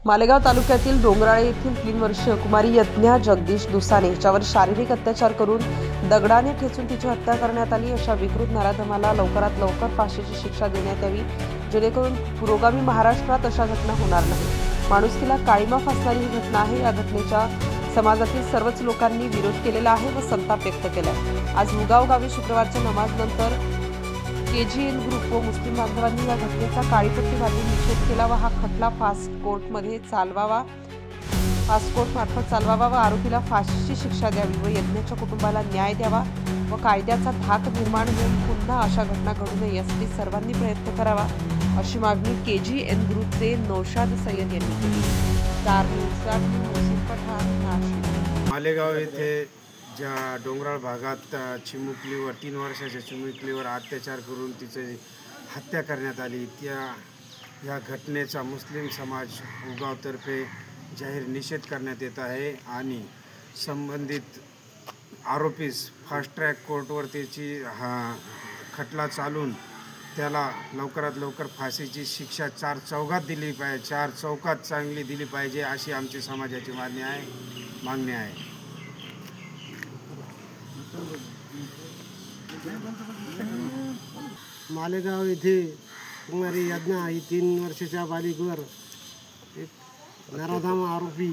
मालेगाव तालुक्यातील डोंगराळे येथील 3 वर्षीय कुमारी यज्ञा जगदीश दुसाने हिच्यावर शारीरिक अत्याचार करून दगडाने ठेचून तिची हत्या करण्यात आली। अशा विकृत नराधमाला लवकरात लवकर फाशीची शिक्षा देण्यात यावी, जेणेकरून पुरोगामी महाराष्ट्रात अशा घटना होणार नाही। माणुसकीला काळीमा फासणारी ही घटना आहे। या घटनेच्या समाजातील सर्वच लोकांनी विरोध केलेला आहे व संताप व्यक्त केला आहे। आज मुगाव गावी शुक्रवारच्या नमाजनंतर KGN ग्रुप व मुस्लिम बांधवांनी या घटनेचा काळीपट्टी बांधून निषेध केला व हा खटला फास्ट कोर्टमध्ये मार्फत चालवावा व आरोपीला फाशीची शिक्षा द्यावी व यज्ञाच्या कुटुंबाला न्याय द्यावा व कायद्याचा धाक निर्माण होऊन पुन्हा अशा घटना घडू नये यासाठी सर्वांनी प्रयत्न करावा, अशी मागणी KGN ग्रुपचे नौशाद सय्यद यांनी केली। स्टार न्यूजसाठी मोहसिन पठाण, नाशिक। मालेगाव येथे ज्या डोंगराळ भागात चिमुकलीवर 3 वर्षाच्या चिमुकलीवर अत्याचार करून तिची हत्या करण्यात आली, या घटनेचा मुस्लिम समाज मुगावतर्फे जाहीर निषेध करण्यात येत आहे आणि संबंधित आरोपीस फास्ट ट्रॅक कोर्टवर त्याची खटला चालून त्याला लवकरात लवकर फाशीची शिक्षा 4 चौघात दिली पाहिजे, 4 चौकात चांगली दिली पाहिजे, अशी आमची समाजाची मागणी आहे। मालेगाव येथे कुमारी यज्ञा ही 3 वर्षाच्या बालिकेवर एक नराधम आरोपी,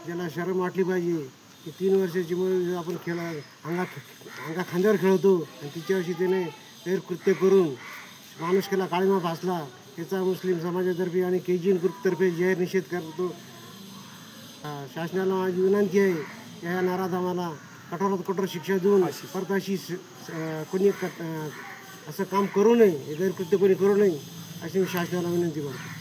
ज्याला शरम वाटली पाहिजे की 3 वर्षाची मुलगी आपण अंगा खांद्यावर खेळवतो आणि तिच्यावर्षी त्याने गैरकृत्य करून माणुसकीला काळीमा फासला, याचा मुस्लिम समाजातर्फे आणि KGN ग्रुपतर्फे जाहीर निषेध करतो। शासनाला माझी विनंती आहे, या नराधमाला कठोरात कठोर शिक्षा देऊन परत अशी कोणी असं काम करू नये, हे गैरकृत्य कोणी करू नये, अशी मी शासनाला विनंती करतो।